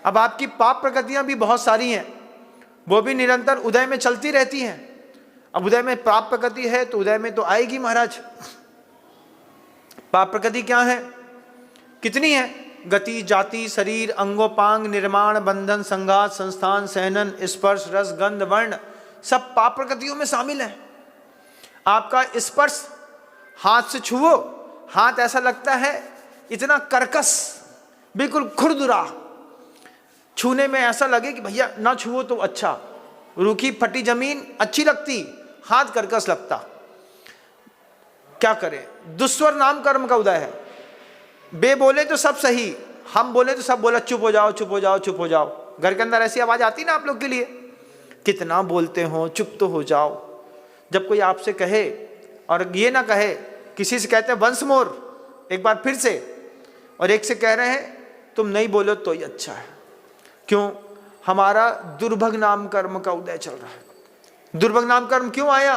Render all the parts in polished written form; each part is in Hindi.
अब आपकी पाप प्रकृतियां भी बहुत सारी हैं, वो भी निरंतर उदय में चलती रहती हैं। अब उदय में पाप प्रकृति है तो उदय में तो आएगी महाराज। पाप प्रकृति क्या है, कितनी है? गति, जाति, शरीर, अंगोपांग, निर्माण, बंधन, संघात, संस्थान, सहनन, स्पर्श, रस, गंध, वर्ण, सब पाप प्रकृतियों में शामिल है। आपका स्पर्श, हाथ से छुओ, हाथ ऐसा लगता है इतना कर्कश, बिल्कुल खुरदुरा, छूने में ऐसा लगे कि भैया ना छुओ तो अच्छा, रूखी फटी जमीन अच्छी लगती, हाथ कर्कश लगता। क्या करें? दुस्वर नाम कर्म का उदय है। बे बोले तो सब सही, हम बोले तो सब बोला चुप हो जाओ, चुप हो जाओ, चुप हो जाओ। घर के अंदर ऐसी आवाज आती ना आप लोग के लिए, कितना बोलते हो, चुप तो हो जाओ। जब कोई आपसे कहे, और ये ना कहे, किसी से कहते हैं वंस मोर, एक बार फिर से, और एक से कह रहे हैं तुम नहीं बोलो तो ही अच्छा है। क्यों? हमारा दुर्भग नाम कर्म का उदय चल रहा है। दुर्भग नाम कर्म क्यों आया?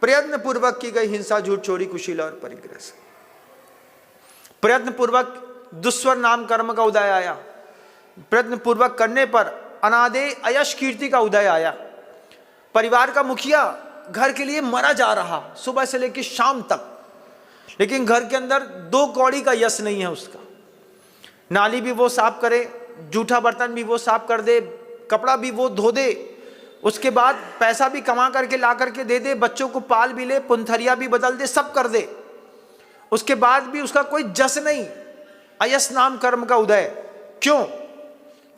प्रयत्न पूर्वक की गई हिंसा, झूठ, चोरी, कुशील और परिग्रह से प्रयत्न पूर्वक दुस्वर नाम कर्म का उदय आया। प्रयत्न पूर्वक करने पर अनादे अयश कीर्ति का उदय आया। परिवार का मुखिया घर के लिए मरा जा रहा सुबह से लेकर शाम तक, लेकिन घर के अंदर 2 कौड़ी का यश नहीं है उसका। नाली भी वो साफ करे, जूठा बर्तन भी वो साफ कर दे, कपड़ा भी वो धो दे, उसके बाद पैसा भी कमा करके ला करके दे दे, बच्चों को पाल भी ले, पुंथरिया भी बदल दे, सब कर दे, उसके बाद भी उसका कोई जस नहीं। अयस नाम कर्म का उदय क्यों?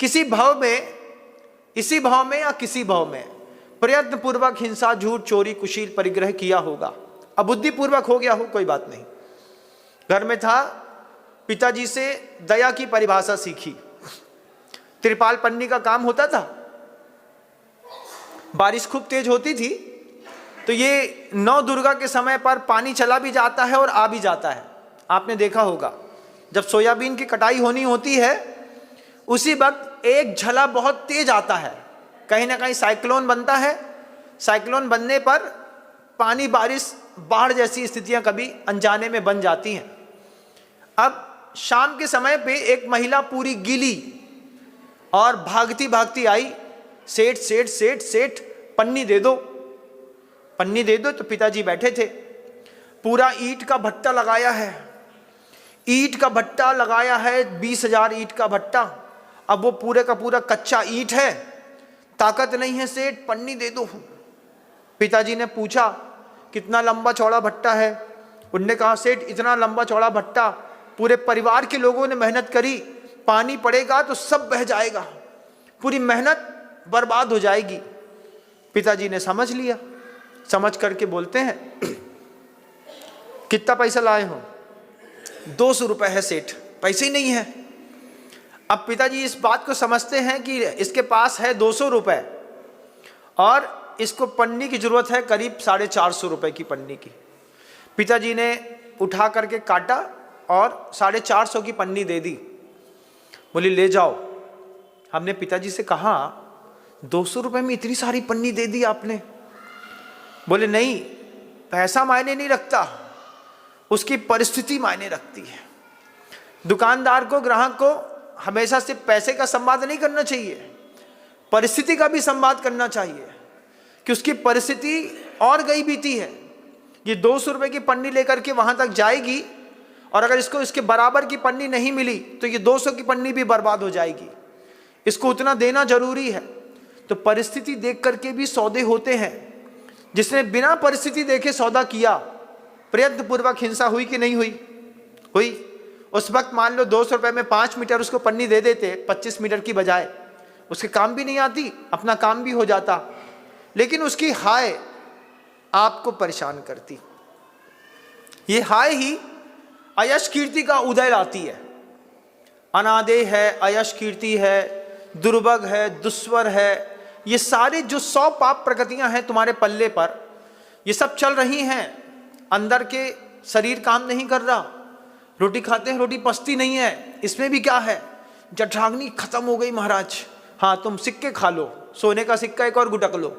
किसी भाव में, इसी भाव में या किसी भाव में प्रयत्न पूर्वक हिंसा, झूठ, चोरी, कुशील, परिग्रह किया होगा। अबुद्धि पूर्वक हो गया हो, कोई बात नहीं। घर में था, पिताजी से दया की परिभाषा सीखी। त्रिपाल पन्नी का काम होता था, बारिश खूब तेज होती थी तो ये 9 दुर्गा के समय पर पानी चला भी जाता है और आ भी जाता है। आपने देखा होगा, जब सोयाबीन की कटाई होनी होती है उसी वक्त एक झला बहुत तेज आता है, कहीं ना कहीं साइक्लोन बनता है। साइक्लोन बनने पर पानी, बारिश, बाढ़ जैसी स्थितियां कभी अनजाने में बन जाती हैं। अब शाम के समय पे एक महिला पूरी गीली और भागती भागती आई, सेठ सेठ सेठ सेठ पन्नी दे दो, पन्नी दे दो। तो पिताजी बैठे थे, पूरा ईंट का भट्टा लगाया है, ईंट का भट्टा लगाया है, 20,000 ईंट का भट्टा। अब वो पूरे का पूरा कच्चा ईंट है, ताकत नहीं है सेठ, पन्नी दे दो। पिताजी ने पूछा कितना लंबा चौड़ा भट्टा है? उनने कहा सेठ इतना लंबा चौड़ा भट्टा, पूरे परिवार के लोगों ने मेहनत करी, पानी पड़ेगा तो सब बह जाएगा, पूरी मेहनत बर्बाद हो जाएगी। पिताजी ने समझ लिया, समझ करके बोलते हैं कितना पैसा लाए हो? 200 रुपए है सेठ, पैसे ही नहीं है। अब पिताजी इस बात को समझते हैं कि इसके पास है 200 रुपए और इसको पन्नी की जरूरत है करीब 450 रुपए की पन्नी की। पिताजी ने उठा करके काटा और 450 की पन्नी दे दी। बोली ले जाओ। हमने पिताजी से कहा 200 रुपए में इतनी सारी पन्नी दे दी आपने? बोले नहीं, पैसा मायने नहीं रखता, उसकी परिस्थिति मायने रखती है। दुकानदार को, ग्राहक को हमेशा सिर्फ पैसे का संवाद नहीं करना चाहिए, परिस्थिति का भी संवाद करना चाहिए कि उसकी परिस्थिति और गई बीती है। ये 200 रुपए की पन्नी लेकर के वहां तक जाएगी और अगर इसको इसके बराबर की पन्नी नहीं मिली तो ये 200 की पन्नी भी बर्बाद हो जाएगी। इसको उतना देना जरूरी है। तो परिस्थिति देख करके भी सौदे होते हैं। जिसने बिना परिस्थिति देखे सौदा किया, प्रयत्न पूर्वक हिंसा हुई कि नहीं हुई? हुई। उस वक्त मान लो 200 रुपए में 5 मीटर उसको पन्नी दे देते, 25 मीटर की बजाय, उसके काम भी नहीं आती, अपना काम भी हो जाता, लेकिन उसकी हाय आपको परेशान करती। ये हाय ही अयश कीर्ति का उदय लाती है। अनादे है, अयश कीर्ति है, दुर्भग है, दुस्वर है, ये सारे जो 100 पाप प्रकृतियां हैं तुम्हारे पल्ले पर, ये सब चल रही हैं। अंदर के शरीर काम नहीं कर रहा, रोटी खाते हैं रोटी पचती नहीं है। इसमें भी क्या है? जठराग्नि खत्म हो गई महाराज। हाँ, तुम सिक्के खा लो, सोने का सिक्का एक और गुटक लो।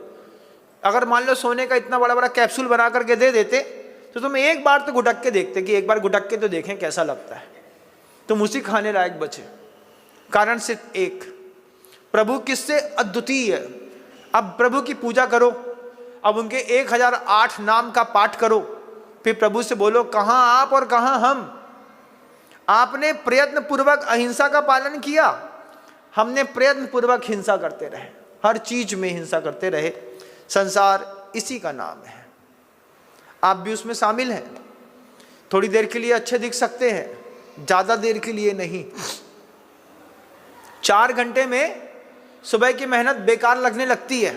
अगर मान लो सोने का इतना बड़ा बड़ा कैप्सूल बना करके दे देते तो तुम एक बार तो गुटक के देखते कि एक बार गुटक के तो देखें कैसा लगता है, तुम उसी खाने लायक बचे। कारण सिर्फ एक, प्रभु किससे अद्वितीय है। अब प्रभु की पूजा करो, अब उनके 1008 नाम का पाठ करो, फिर प्रभु से बोलो कहाँ आप और कहाँ हम। आपने प्रयत्न पूर्वक अहिंसा का पालन किया, हमने प्रयत्न पूर्वक हिंसा करते रहे, हर चीज में हिंसा करते रहे। संसार इसी का नाम है, आप भी उसमें शामिल हैं। थोड़ी देर के लिए अच्छे दिख सकते हैं, ज्यादा देर के लिए नहीं। 4 घंटे में सुबह की मेहनत बेकार लगने लगती है।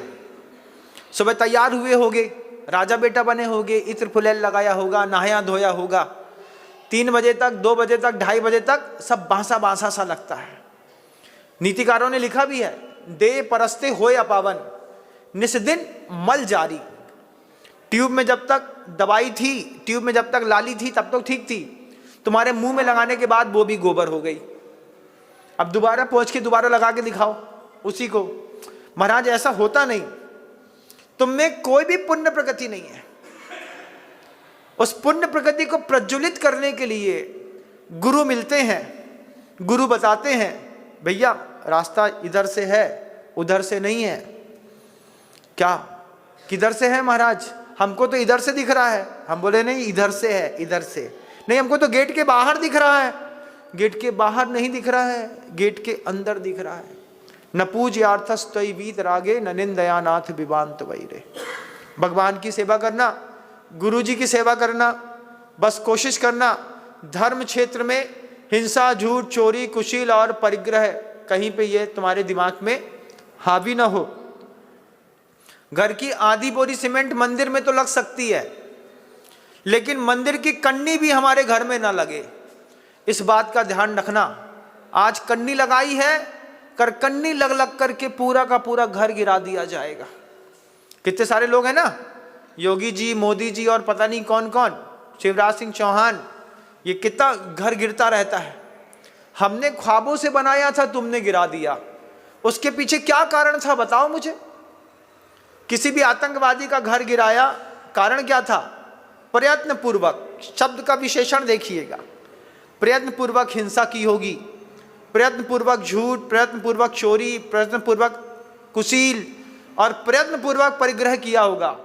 सुबह तैयार हुए होगे, राजा बेटा बने होगे, इत्र फुलेल लगाया होगा, नहाया धोया होगा, 3 बजे तक, 2 बजे तक, 2:30 बजे तक सब बांसा बांसा सा लगता है। नीतिकारों ने लिखा भी है, दे परस्ते होय अपावन, निस्दिन मल जारी। ट्यूब में जब तक दवाई थी, ट्यूब में जब तक लाली थी तब तो ठीक थी, तुम्हारे मुंह में लगाने के बाद वो भी गोबर हो गई। अब दोबारा पहुंच के दोबारा लगा के दिखाओ उसी को। महाराज ऐसा होता नहीं, तुम में कोई भी पुण्य प्रकृति नहीं है। उस पुण्य प्रकृति को प्रज्वलित करने के लिए गुरु मिलते हैं, गुरु बताते हैं भैया रास्ता इधर से है, उधर से नहीं है। क्या किधर से है महाराज? हमको तो इधर से दिख रहा है। हम बोले नहीं, इधर से है, इधर से नहीं, हमको तो गेट के बाहर दिख रहा है। गेट के बाहर नहीं दिख रहा है, गेट के अंदर दिख रहा है। न पूज्यार्थस्तै वीत रागे, न निंदयानाथ विवांत वैरे। भगवान की सेवा करना, गुरु जी की सेवा करना, बस कोशिश करना धर्म क्षेत्र में हिंसा, झूठ, चोरी, कुशील और परिग्रह कहीं पे ये तुम्हारे दिमाग में हावी ना हो। घर की आधी बोरी सीमेंट मंदिर में तो लग सकती है, लेकिन मंदिर की कन्नी भी हमारे घर में ना लगे, इस बात का ध्यान रखना। आज कन्नी लगाई है, कर कन्नी लग लग करके पूरा का पूरा घर गिरा दिया जाएगा। कितने सारे लोग हैं ना, योगी जी, मोदी जी और पता नहीं कौन कौन, शिवराज सिंह चौहान, ये कितना घर गिरता रहता है। हमने ख्वाबों से बनाया था, तुमने गिरा दिया। उसके पीछे क्या कारण था बताओ मुझे। किसी भी आतंकवादी का घर गिराया, कारण क्या था? प्रयत्न पूर्वक, शब्द का विशेषण देखिएगा, प्रयत्न पूर्वक हिंसा की होगी, प्रयत्न पूर्वक झूठ, प्रयत्न पूर्वक चोरी, प्रयत्न पूर्वक कुशील और प्रयत्न पूर्वक परिग्रह किया होगा।